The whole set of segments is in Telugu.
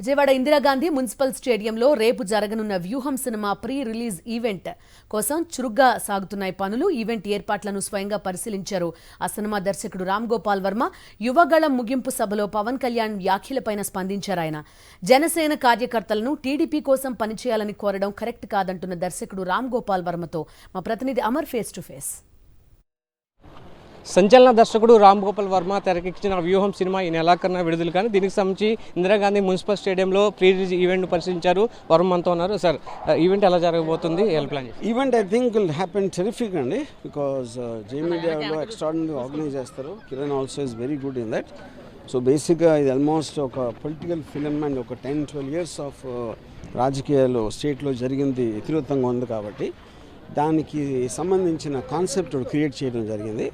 విజయవాడ ఇందిరాగాంధీ మున్సిపల్ స్టేడియంలో రేపు జరగనున్న వ్యూహం సినిమా ప్రీ రిలీజ్ ఈవెంట్ కోసం చురుగ్గా సాగుతున్నాయి పనులు. ఈవెంట్ ఏర్పాట్లను స్వయంగా పరిశీలించారు ఆ సినిమా దర్శకుడు రామ్ గోపాల్ వర్మ. యువగళం ముగింపు సభలో పవన్ కళ్యాణ్ వ్యాఖ్యలపైన స్పందించారు ఆయన. జనసేన కార్యకర్తలను టీడీపీ కోసం పనిచేయాలని కోరడం కరెక్ట్ కాదంటున్న దర్శకుడు రామ్ గోపాల్ వర్మతో మా ప్రతినిధి అమర్ ఫేస్ టు ఫేస్. సంచలన దర్శకుడు రామ్ గోపాల్ వర్మ తెరకెక్కించిన వ్యూహం సినిమా ఈ నెలాఖరున విడుదల కానీ దీనికి సంబంధించి ఇందిరాగాంధీ మున్సిపల్ స్టేడియంలో ప్రీ రిలీజ్ ఈవెంట్ పరిశీలించారు. వర్మ అంతా ఉన్నారు. సార్, ఈవెంట్ ఎలా జరగబోతుంది, ఎలా ప్లాన్ చేస్తారు? Event I think will happen terrific అండి, బికాజ్ జే మీడియాలో ఎక్స్ట్రాడినరీ ఆర్గనైజ్ చేస్తారు. Kiran also is very good in that. So బేసిక్గా ఇది ఆల్మోస్ట్ ఒక పొలిటికల్ ఫిలిం అండ్ ఒక 10-12 years ఆఫ్ రాజకీయాలు స్టేట్లో జరిగింది ఇతివృత్తంగా ఉంది కాబట్టి దానికి సంబంధించిన కాన్సెప్ట్ క్రియేట్ చేయడం జరిగింది.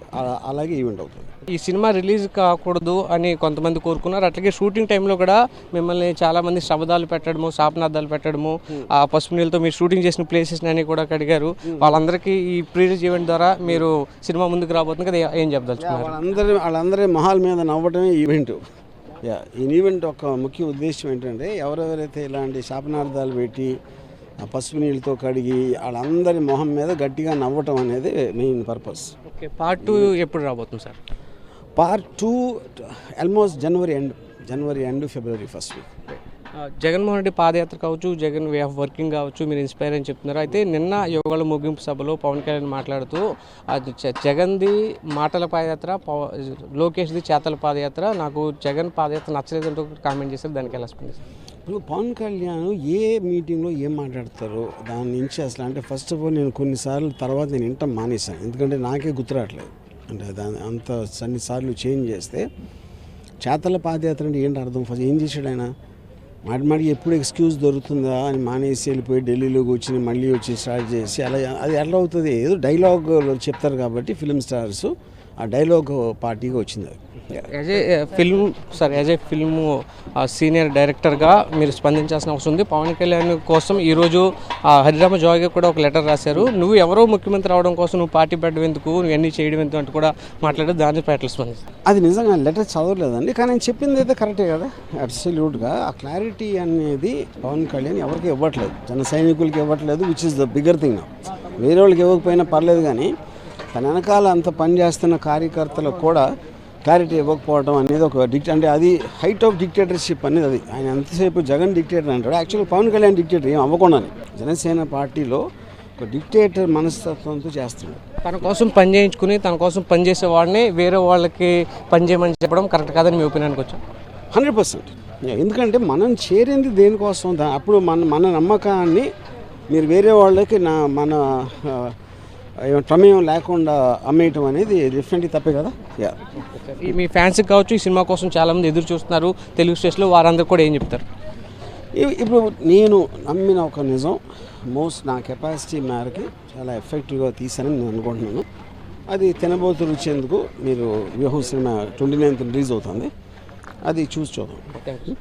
అలాగే ఈవెంట్ అవుతుంది. ఈ సినిమా రిలీజ్ కాకూడదు అని కొంతమంది కోరుకున్నారు. అట్లాగే షూటింగ్ టైంలో కూడా మిమ్మల్ని చాలామంది శబదాలు పెట్టడము, శాపనార్థాలు పెట్టడము, ఆ పసుపు నీళ్ళతో మీరు షూటింగ్ చేసిన ప్లేసెస్ అని కూడా అడిగారు. వాళ్ళందరికీ ఈ ప్రీ రిలీజ్ ఈవెంట్ ద్వారా మీరు సినిమా ముందుకు రాబోతుంది కదా, ఏం చెప్తారు? వాళ్ళందరి మొహాల మీద నవ్వడమే ఈవెంట్. ఈ ఈవెంట్ ఒక ముఖ్య ఉద్దేశం ఏంటంటే ఎవరెవరైతే ఇలాంటి శాపనార్థాలు పెట్టి పసుపు నీళ్ళతో కడిగి వాళ్ళందరి మొహం మీద గట్టిగా నవ్వటం అనేది మెయిన్ పర్పస్. ఓకే, పార్ట్ 2 ఎప్పుడు రాబోతుంది సార్? పార్ట్ 2 ఆల్మోస్ట్ జనవరి ఎండ్ ఫిబ్రవరి ఫస్ట్ వీక్. జగన్మోహన్ రెడ్డి పాదయాత్ర కావచ్చు, జగన్ వే ఆఫ్ వర్కింగ్ కావచ్చు, మీరు ఇన్స్పైర్ అని చెప్తున్నారు. అయితే నిన్న యువగళ ముగింపు సభలో పవన్ కళ్యాణ్ మాట్లాడుతూ జగన్ది మాటల పాదయాత్ర, లోకేష్ది చేతల పాదయాత్ర, నాకు జగన్ పాదయాత్ర నచ్చలేదంటూ కామెంట్ చేశారు. దానికి ఎలా స్పందిస్తారు? ఇప్పుడు పవన్ కళ్యాణ్ ఏ మీటింగ్లో ఏం మాట్లాడతారో దాని నుంచి అసలు అంటే ఫస్ట్ ఆఫ్ ఆల్ నేను కొన్నిసార్లు తర్వాత నేను వింటాం మానేశాను, ఎందుకంటే నాకే గుర్తురావట్లేదు. అంటే దాని అంత అన్నిసార్లు చేంజ్ చేస్తే చేతల పాదయాత్ర అంటే ఏంటి అర్థం? ఫస్ట్ ఏం చేశాడు ఆయన? మాటి ఎప్పుడు ఎక్స్క్యూజ్ దొరుకుతుందా అని మానేసి వెళ్ళిపోయి ఢిల్లీలో కూర్చుని మళ్ళీ వచ్చి స్టార్ట్ చేసి అలా అది ఎట్లా అవుతుంది? ఏదో డైలాగ్ చెప్తారు కాబట్టి ఫిల్మ్ స్టార్స్ ఆ డైలాగ్ పార్టీగా వచ్చింది. యాజ్ ఏ ఫిల్మ్ సీనియర్ డైరెక్టర్గా మీరు స్పందించాల్సిన అవసరం ఉంది. పవన్ కళ్యాణ్ కోసం ఈరోజు హరిరామ జోగి కూడా ఒక లెటర్ రాశారు. నువ్వు ఎవరో ముఖ్యమంత్రి అవడం కోసం నువ్వు పార్టీ పెట్టడం ఎందుకు, నువ్వు అన్నీ చేయడం ఎందుకు అంటూ కూడా మాట్లాడారు. దాని పట్ల స్పందిస్తారు? అది నిజంగా లెటర్ చదవలేదండి, కానీ నేను చెప్పింది అయితే కరెక్టే కదా. అబ్సల్యూట్గా ఆ క్లారిటీ అనేది పవన్ కళ్యాణ్ ఎవరికి ఇవ్వట్లేదు, జన సైనికులకి ఇవ్వట్లేదు, which is the bigger thing. వేరే వాళ్ళకి ఇవ్వకపోయినా పర్లేదు, కానీ తన వెనకాల అంత పనిచేస్తున్న కార్యకర్తలకు కూడా క్లారిటీ ఇవ్వకపోవడం అనేది ఒక అంటే అది హైట్ ఆఫ్ డిక్టేటర్షిప్ అనేది. అది ఆయన ఎంతసేపు జగన్ డిక్టేటర్ అంటాడు, యాక్చువల్గా పవన్ కళ్యాణ్ డిక్టేటర్ ఏం అవ్వకుండా జనసేన పార్టీలో ఒక డిక్టేటర్ మనస్తత్వంతో చేస్తున్నాడు. తన కోసం పని చేయించుకుని తన కోసం పనిచేసే వాడిని వేరే వాళ్ళకి పనిచేయమని చెప్పడం కరెక్ట్ కాదని మీ ఒపీనియన్కి వచ్చాం. 100%. ఎందుకంటే మనం చేరింది దేనికోసం? అప్పుడు మన నమ్మకాన్ని మీరు వేరే వాళ్ళకి మన ప్రమేయం లేకుండా అమ్మేయటం అనేది డెఫినెట్లీ తప్పే కదా. మీ ఫ్యాన్స్కి కావచ్చు, ఈ సినిమా కోసం చాలామంది ఎదురు చూస్తున్నారు తెలుగు స్టేట్స్లో, వారందరూ కూడా ఏం చెప్తారు? ఇప్పుడు నేను నమ్మిన ఒక నిజం, నా కెపాసిటీ మేరకి చాలా ఎఫెక్టివ్గా తీసానని నేను అనుకుంటున్నాను. అది తినబోతు రుచేందుకు మీరు వ్యూహం సినిమా 29th రిలీజ్ అవుతుంది, అది చూసి చూద్దాం.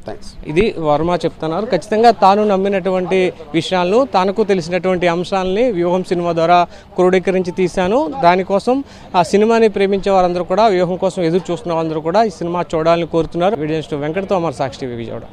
థ్యాంక్స్. ఇది వర్మ చెప్తున్నారు. ఖచ్చితంగా తాను నమ్మినటువంటి విషయాలను, తనకు తెలిసినటువంటి అంశాలని వ్యూహం సినిమా ద్వారా క్రోడీకరించి తీశాను. దానికోసం ఆ సినిమాని ప్రేమించే వారందరూ కూడా, వ్యూహం కోసం ఎదురు చూస్తున్న వారందరూ కూడా ఈ సినిమా చూడాలని కోరుతున్నారు. వీడియో వెంకటతో అమర్ సాక్షి టీవీ విజయవాడ.